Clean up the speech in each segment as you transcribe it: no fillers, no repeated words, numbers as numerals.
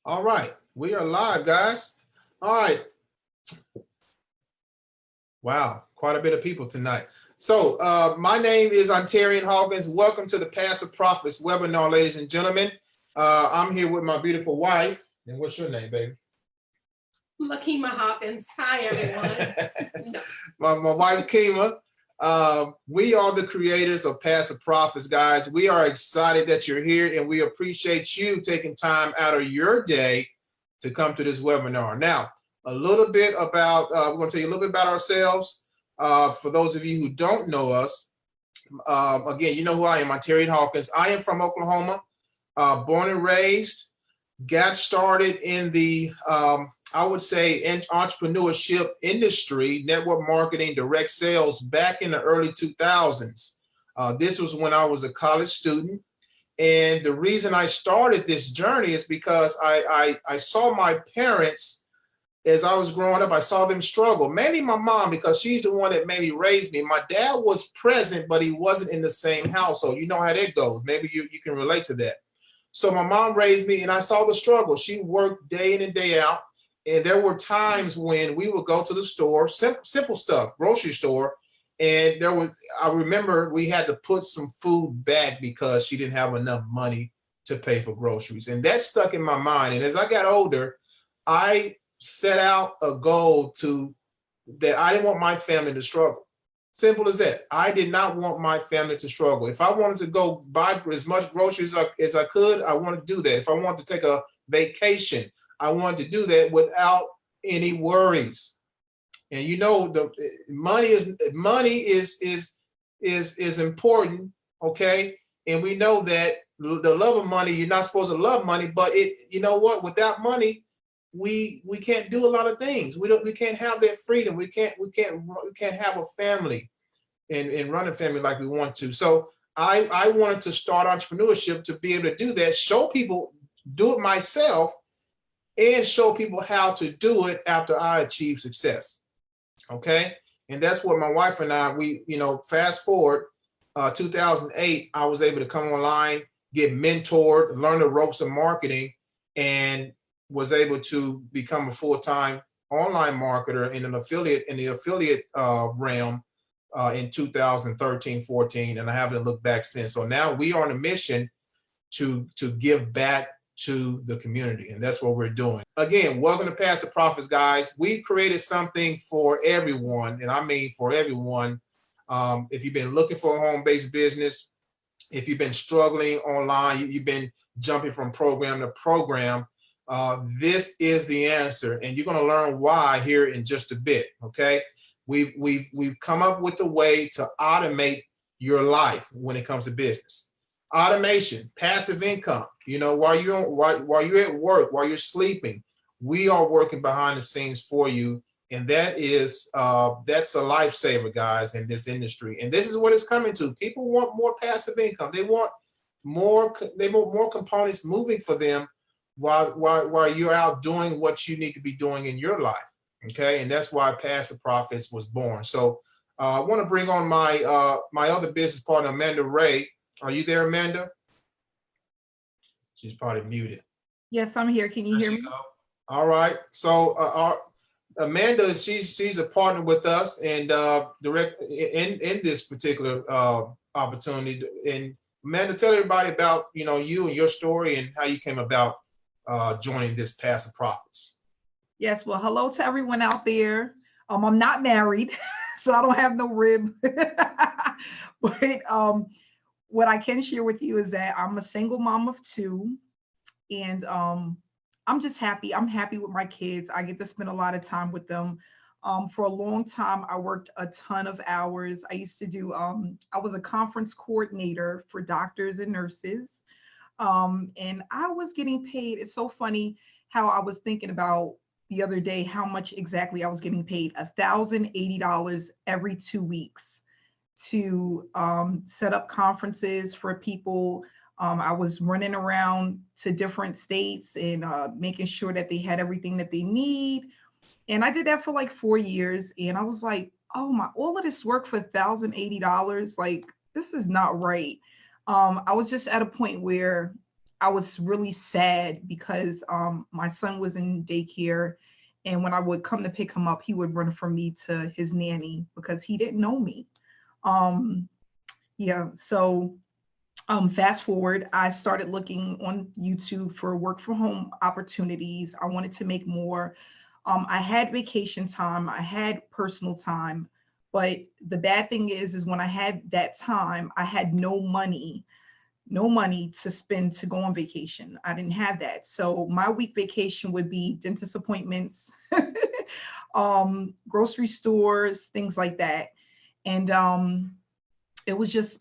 All right, we are live, guys. All right. Wow, quite a bit of people tonight. So my name is Ontarian Hawkins. Welcome to the Passive Profits webinar, ladies and gentlemen. I'm here with my beautiful wife. And what's your name, baby? Makima Hawkins. Hi, everyone. my wife, Kima. We are the creators of Passive Profits, guys. We are excited that you're here, and we appreciate you taking time out of your day to come to this webinar. Now, a little bit about, we're going to tell you a little bit about ourselves. For those of you who don't know us, again, you know who I am, Ontarian Hawkins. I am from Oklahoma, born and raised, got started in the, I would say, entrepreneurship industry, network marketing, direct sales back in the early 2000s. This was when I was a college student. And the reason I started this journey is because I saw my parents, as I was growing up, I saw them struggle, mainly my mom, because she's the one that maybe raised me. My dad was present, but he wasn't in the same household. You know how that goes. Maybe you can relate to that. So my mom raised me, and I saw the struggle. She worked day in and day out. And there were times when we would go to the store, simple stuff, grocery store, and I remember we had to put some food back because she didn't have enough money to pay for groceries. And that stuck in my mind. And as I got older, I set out a goal that I didn't want my family to struggle. Simple as that. I did not want my family to struggle. If I wanted to go buy as much groceries as I could, I wanted to do that. If I wanted to take a vacation, I wanted to do that without any worries. And you know, the money is important, okay? And we know that the love of money, you're not supposed to love money, but you know what? Without money, we can't do a lot of things. We can't have that freedom. We can't have a family and run a family like we want to. So I wanted to start entrepreneurship to be able to do that, show people, do it myself, and show people how to do it after I achieve success. Okay. And that's what my wife and I, fast forward 2008, I was able to come online, get mentored, learn the ropes of marketing, and was able to become a full-time online marketer in the affiliate realm in 2013, 14, and I haven't looked back since. So now we are on a mission to give back to the community, and that's what we're doing. Again, welcome to Passive Profits, guys. We've created something for everyone, and I mean for everyone. If you've been looking for a home-based business, if you've been struggling online, you've been jumping from program to program, this is the answer, and you're going to learn why here in just a bit. Okay, we've come up with a way to automate your life when it comes to business. Automation, passive income. You know, while you're at work, while you're sleeping, we are working behind the scenes for you, and that's a lifesaver, guys, in this industry. And this is what it's coming to. People want more passive income. They want more components moving for them while you're out doing what you need to be doing in your life. Okay, and that's why Passive Profits was born. So I want to bring on my my other business partner, Amanda Ray. Are you there, Amanda? She's probably muted. Yes, I'm here. Can you hear me? All right. So Amanda, she's a partner with us and direct in this particular opportunity. And Amanda, tell everybody about you and your story and how you came about joining this Passive Profits. Yes. Well, hello to everyone out there. I'm not married, so I don't have no rib. But what I can share with you is that I'm a single mom of two, and I'm just happy. I'm happy with my kids. I get to spend a lot of time with them. For a long time, I worked a ton of hours. I used to do, I was a conference coordinator for doctors and nurses. And I was getting paid. It's so funny how I was thinking about the other day, how much exactly I was getting paid, $1,080 every 2 weeks to set up conferences for people. I was running around to different states and making sure that they had everything that they need. And I did that for like 4 years. And I was like, oh my, all of this work for $1,080, like, this is not right. I was just at a point where I was really sad because my son was in daycare, and when I would come to pick him up, he would run from me to his nanny because he didn't know me. Yeah, so fast forward, I started looking on YouTube for work from home opportunities. I wanted to make more. I had vacation time, I had personal time, but the bad thing is when I had that time, I had no money to spend to go on vacation. I didn't have that. So my week vacation would be dentist appointments, grocery stores, things like that. And it was just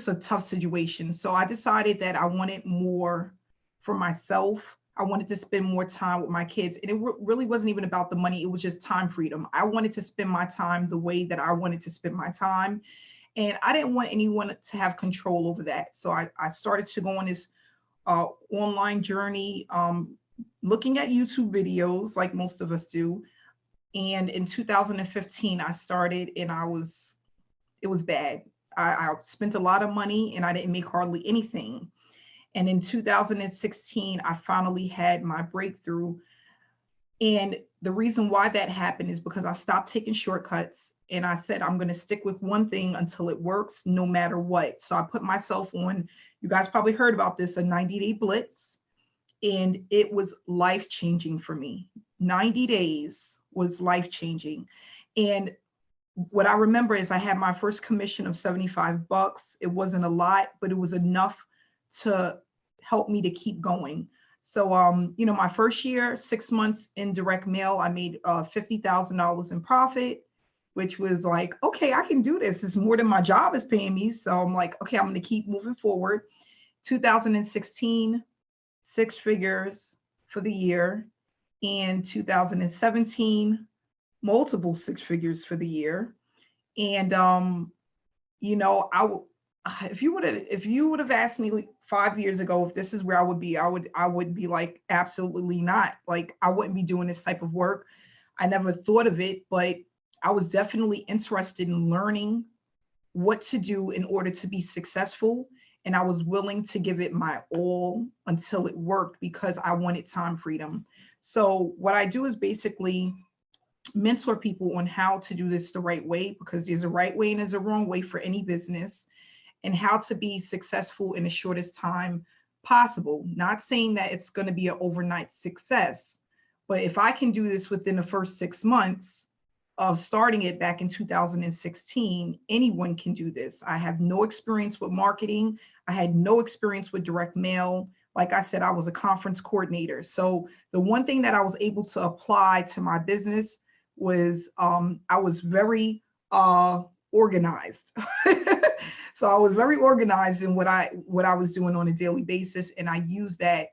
a tough situation. So I decided that I wanted more for myself. I wanted to spend more time with my kids. And it really wasn't even about the money. It was just time freedom. I wanted to spend my time the way that I wanted to spend my time. And I didn't want anyone to have control over that. So I started to go on this online journey, looking at YouTube videos like most of us do. And in 2015, I started, and it was bad. I spent a lot of money and I didn't make hardly anything. And in 2016, I finally had my breakthrough. And the reason why that happened is because I stopped taking shortcuts, and I said, I'm going to stick with one thing until it works, no matter what. So I put myself on, you guys probably heard about this, a 90-day blitz, and it was life-changing for me. 90 days was life-changing. And what I remember is I had my first commission of $75. It wasn't a lot, but it was enough to help me to keep going. So, my first year, 6 months in direct mail, I made $50,000 in profit, which was like, okay, I can do this. It's more than my job is paying me. So I'm like, okay, I'm going to keep moving forward. 2016, 6 figures for the year. And 2017, multiple 6 figures for the year. And, if you would have asked me like 5 years ago if this is where I would be, I would be like, absolutely not. Like, I wouldn't be doing this type of work. I never thought of it, but I was definitely interested in learning what to do in order to be successful. And I was willing to give it my all until it worked because I wanted time freedom. So what I do is basically mentor people on how to do this the right way, because there's a right way and there's a wrong way for any business, and how to be successful in the shortest time possible. Not saying that it's going to be an overnight success, but if I can do this within the first 6 months of starting it back in 2016, anyone can do this. I have no experience with marketing. I had no experience with direct mail. Like I said, I was a conference coordinator. So the one thing that I was able to apply to my business was I was very organized. So I was very organized in what I was doing on a daily basis, and I used that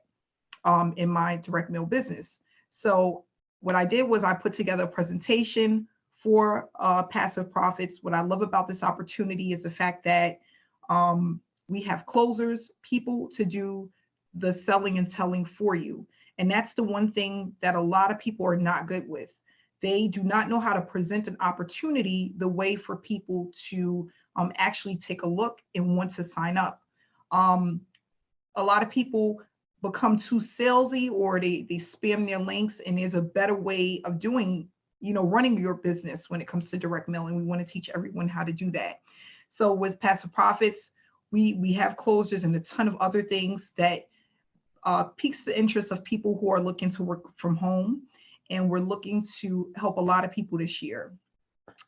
in my direct mail business. So what I did was I put together a presentation for Passive Profits. What I love about this opportunity is the fact that we have closers, people to do the selling and telling for you. And that's the one thing that a lot of people are not good with. They do not know how to present an opportunity the way for people to actually take a look and want to sign up. A lot of people become too salesy, or they spam their links, and there's a better way of doing, running your business when it comes to direct mail. And we want to teach everyone how to do that. So with Passive Profits, we have closers and a ton of other things that piques the interest of people who are looking to work from home. And we're looking to help a lot of people this year.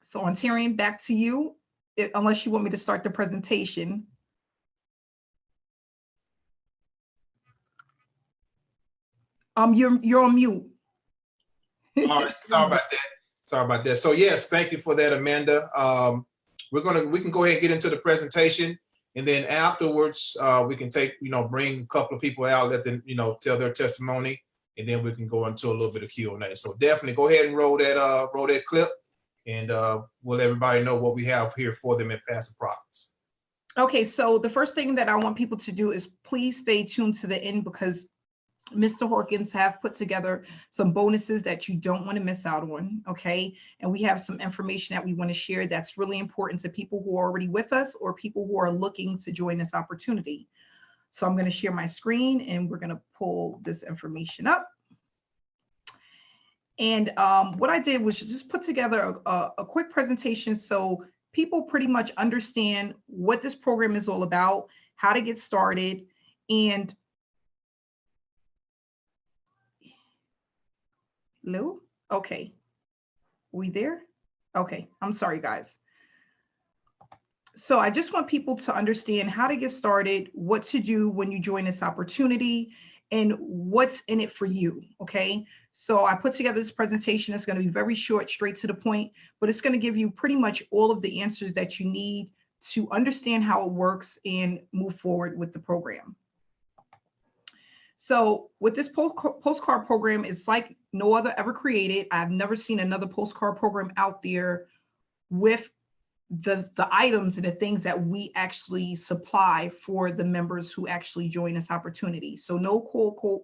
So Ontarian, back to you, unless you want me to start the presentation. You're on mute. All right, sorry about that. So yes, thank you for that, Amanda. We can go ahead and get into the presentation, and then afterwards we can bring a couple of people out, let them tell their testimony, and then we can go into a little bit of Q&A. So definitely go ahead and roll that clip, and we'll let everybody know what we have here for them at Passive Profits. Okay, so the first thing that I want people to do is please stay tuned to the end, because Mr. Hawkins have put together some bonuses that you don't want to miss out on, okay? And we have some information that we want to share that's really important to people who are already with us or people who are looking to join this opportunity. So I'm going to share my screen and we're going to pull this information up. And what I did was just put together a quick presentation so people pretty much understand what this program is all about, how to get started, and Lou? Okay. We there? Okay. I'm sorry, guys. So I just want people to understand how to get started, what to do when you join this opportunity, and what's in it for you, okay? So I put together this presentation. It's going to be very short, straight to the point, but it's going to give you pretty much all of the answers that you need to understand how it works and move forward with the program. So with this postcard program, it's like no other ever created. I've never seen another postcard program out there with the items and the things that we actually supply for the members who actually join this opportunity. So no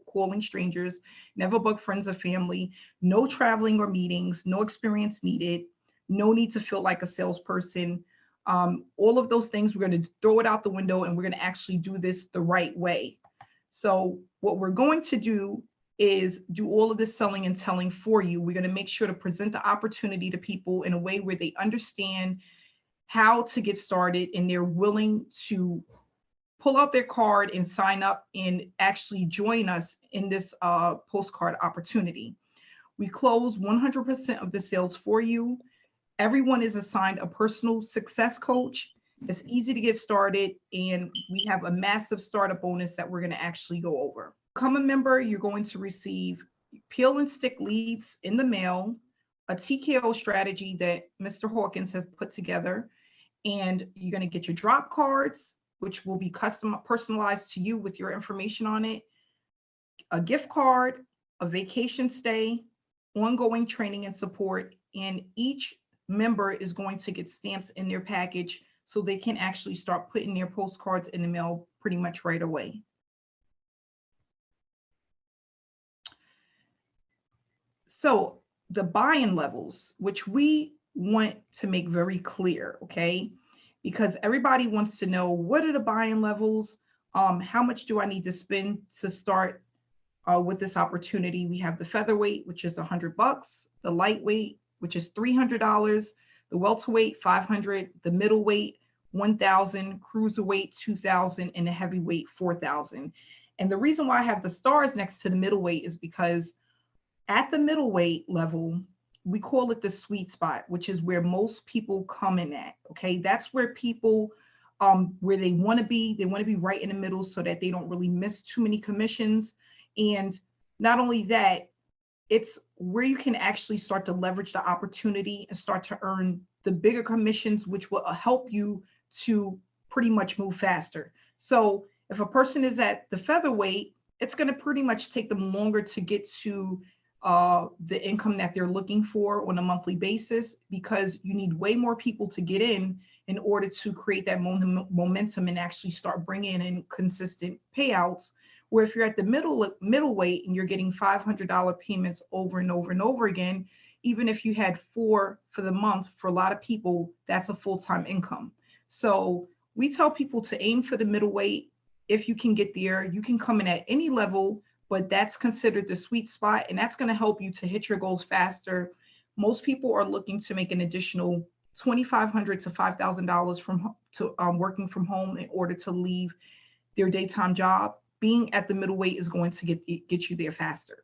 calling strangers, never bug friends or family, no traveling or meetings, no experience needed, no need to feel like a salesperson. All of those things, we're going to throw it out the window and we're going to actually do this the right way. So what we're going to do is do all of this selling and telling for you. We're going to make sure to present the opportunity to people in a way where they understand how to get started and they're willing to pull out their card and sign up and actually join us in this postcard opportunity. We close 100% of the sales for you. Everyone is assigned a personal success coach. It's easy to get started, and we have a massive startup bonus that we're going to actually go over. Become a member, you're going to receive peel and stick leads in the mail, a TKO strategy that Mr. Hawkins has put together, and you're going to get your drop cards, which will be personalized to you with your information on it, a gift card, a vacation stay, ongoing training and support, and each member is going to get stamps in their package so they can actually start putting their postcards in the mail pretty much right away. So the buy-in levels, which we want to make very clear, okay? Because everybody wants to know, what are the buy-in levels? How much do I need to spend to start with this opportunity? We have the featherweight, which is $100, the lightweight, which is $300, the welterweight, $500, the middleweight, $1,000, cruiserweight, $2,000, and the heavyweight, $4,000. And the reason why I have the stars next to the middleweight is because at the middleweight level, we call it the sweet spot, which is where most people come in at, okay? That's where people, where they wanna be right in the middle so that they don't really miss too many commissions. And not only that, it's where you can actually start to leverage the opportunity and start to earn the bigger commissions, which will help you to pretty much move faster. So if a person is at the featherweight, it's going to pretty much take them longer to get to the income that they're looking for on a monthly basis, because you need way more people to get in order to create that momentum and actually start bringing in consistent payouts. Where if you're at the middleweight and you're getting $500 payments over and over and over again, even if you had 4 for the month, for a lot of people, that's a full-time income. So we tell people to aim for the middleweight. If you can get there, you can come in at any level, but that's considered the sweet spot, and that's going to help you to hit your goals faster. Most people are looking to make an additional $2,500 to $5,000 from working from home in order to leave their daytime job. Being at the middleweight is going to get you there faster.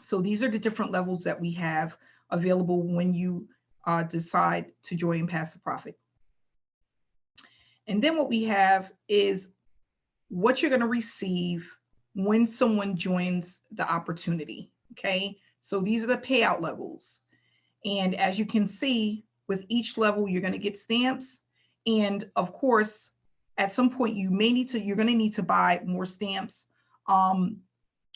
So these are the different levels that we have available when you decide to join Passive Profit. And then what we have is what you're going to receive when someone joins the opportunity, okay? So these are the payout levels. And as you can see, with each level, you're going to get stamps. And of course, at some point you're going to need to buy more stamps.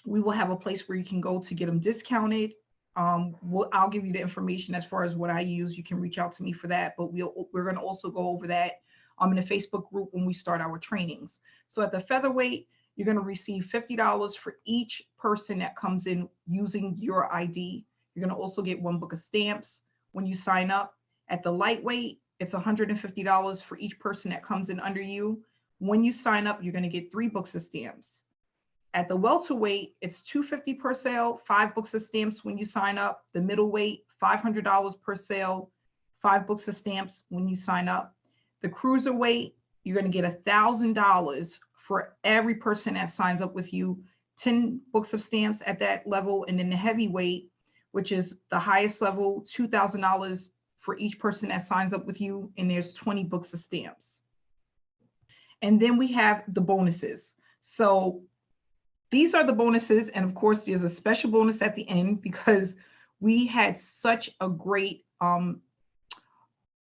We will have a place where you can go to get them discounted. I'll give you the information as far as what I use. You can reach out to me for that, but we're going to also go over that in the Facebook group when we start our trainings. So at the featherweight, you're going to receive $50 for each person that comes in using your ID. You're going to also get 1 book of stamps when you sign up. At the lightweight, it's $150 for each person that comes in under you. When you sign up, you're going to get 3 books of stamps. At the welterweight, it's $250 per sale, 5 books of stamps when you sign up. The middleweight, $500 per sale, 5 books of stamps when you sign up. The cruiserweight, you're going to get $1,000 for every person that signs up with you, 10 books of stamps at that level. And then the heavyweight, which is the highest level, $2,000 for each person that signs up with you, and there's 20 books of stamps. And then we have the bonuses. So these are the bonuses. And of course, there's a special bonus at the end because we had such a great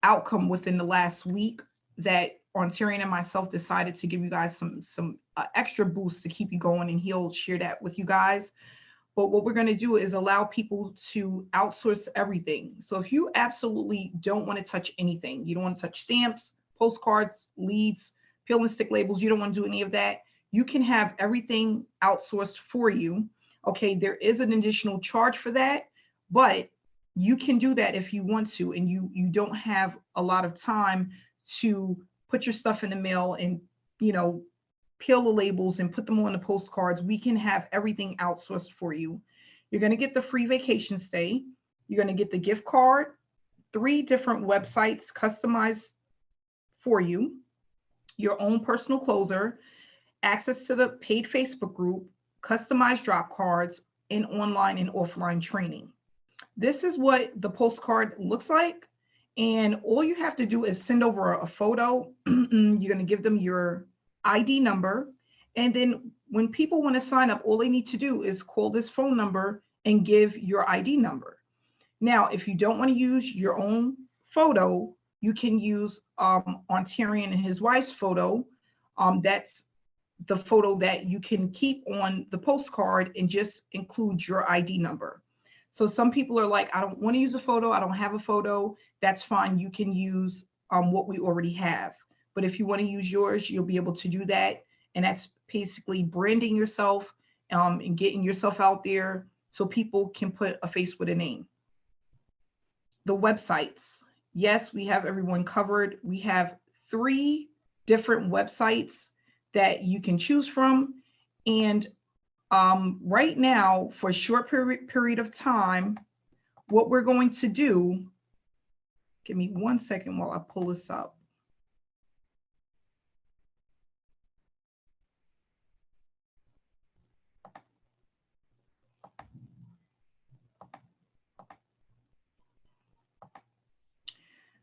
outcome within the last week that Ontarian and myself decided to give you guys some extra boost to keep you going, and he'll share that with you guys. But what we're going to do is allow people to outsource everything. So if you absolutely don't want to touch anything, you don't want to touch stamps, postcards, leads, peel and stick labels, you don't want to do any of that, you can have everything outsourced for you. Okay, there is an additional charge for that, but you can do that if you want to, and you don't have a lot of time to put your stuff in the mail and, peel the labels and put them on the postcards. We can have everything outsourced for you. You're going to get the free vacation stay. You're going to get the gift card, 3 different websites customized for you, your own personal closer, access to the paid Facebook group, customized drop cards, and online and offline training. This is what the postcard looks like. And all you have to do is send over a photo. You're going to give them your ID number. And then when people want to sign up, all they need to do is call this phone number and give your ID number. Now, if you don't want to use your own photo, you can use Ontarian and his wife's photo. That's the photo that you can keep on the postcard and just include your ID number. So some people are like, I don't want to use a photo. I don't have a photo. That's fine. You can use what we already have. But if you want to use yours, you'll be able to do that. And that's basically branding yourself and getting yourself out there so people can put a face with a name. The websites. Yes, we have everyone covered. We have 3 different websites that you can choose from. And right now, for a short period of time, what we're going to do, give me 1 second while I pull this up.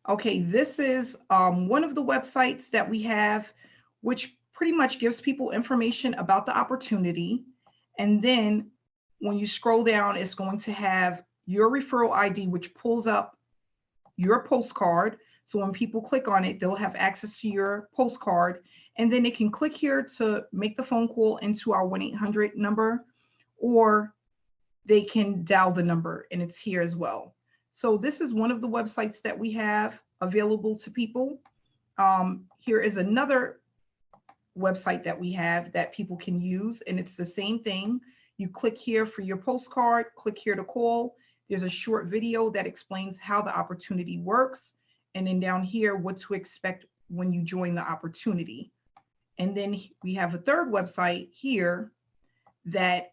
Okay, this is one of the websites that we have, which pretty much gives people information about the opportunity. And then when you scroll down, it's going to have your referral ID, which pulls up your postcard. So when people click on it, they'll have access to your postcard. And then they can click here to make the phone call into our 1-800 number, or they can dial the number, and it's here as well. So this is one of the websites that we have available to people. Here is another website that we have that people can use, and it's the same thing. You click here for your postcard, click here to call. There's a short video that explains how the opportunity works, and then down here, what to expect when you join the opportunity. And then we have a third website here that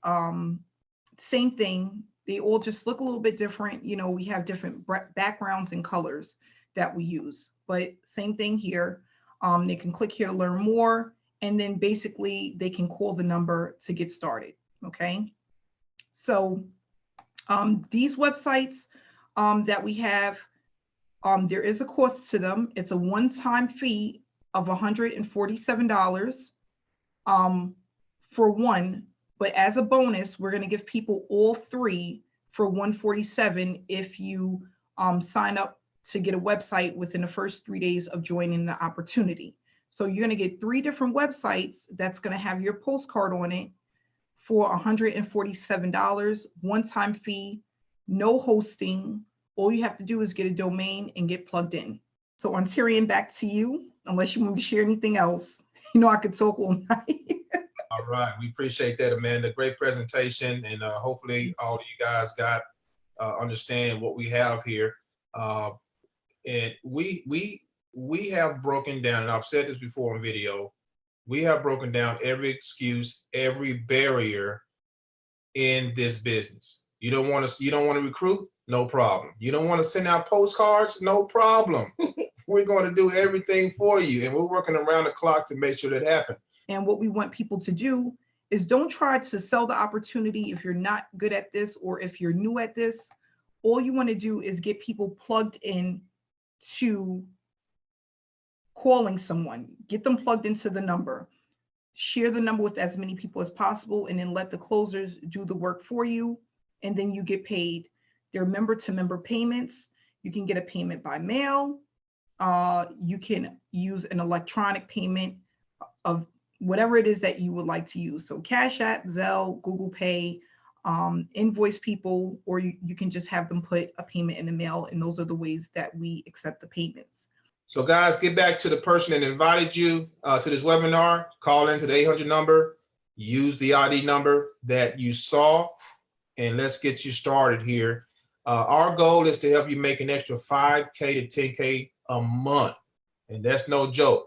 same thing. They all just look a little bit different. We have different backgrounds and colors that we use, but same thing here. They can click here to learn more, and then basically they can call the number to get started. Okay. So these websites that we have, there is a cost to them. It's a one-time fee of $147 for one. But as a bonus, we're going to give people all 3 for $147 if you sign up to get a website within the first 3 days of joining the opportunity. So you're going to get 3 different websites that's going to have your postcard on it for $147, one-time fee, no hosting. All you have to do is get a domain and get plugged in. So Ontarian, back to you, unless you want to share anything else. I could talk all night. All right, we appreciate that, Amanda. Great presentation, and hopefully all of you guys understand what we have here. And we have broken down, and I've said this before on video, We have broken down every excuse, every barrier in this business. You don't want to recruit? No problem. You don't want to send out postcards? No problem. We're going to do everything for you. And we're working around the clock to make sure that happens. And what we want people to do is don't try to sell the opportunity if you're not good at this or if you're new at this. All you want to do is get people plugged in to calling someone, get them plugged into the number, share the number with as many people as possible, and then let the closers do the work for you. And then you get paid. They're member to member payments. You can get a payment by mail. You can use an electronic payment of whatever it is that you would like to use. So Cash App, Zelle, Google Pay, invoice people, or you can just have them put a payment in the mail. And those are the ways that we accept the payments. So guys, get back to the person that invited you to this webinar. Call into the 800 number, use the ID number that you saw, and let's get you started here. Our goal is to help you make an extra 5K to 10K a month. And that's no joke.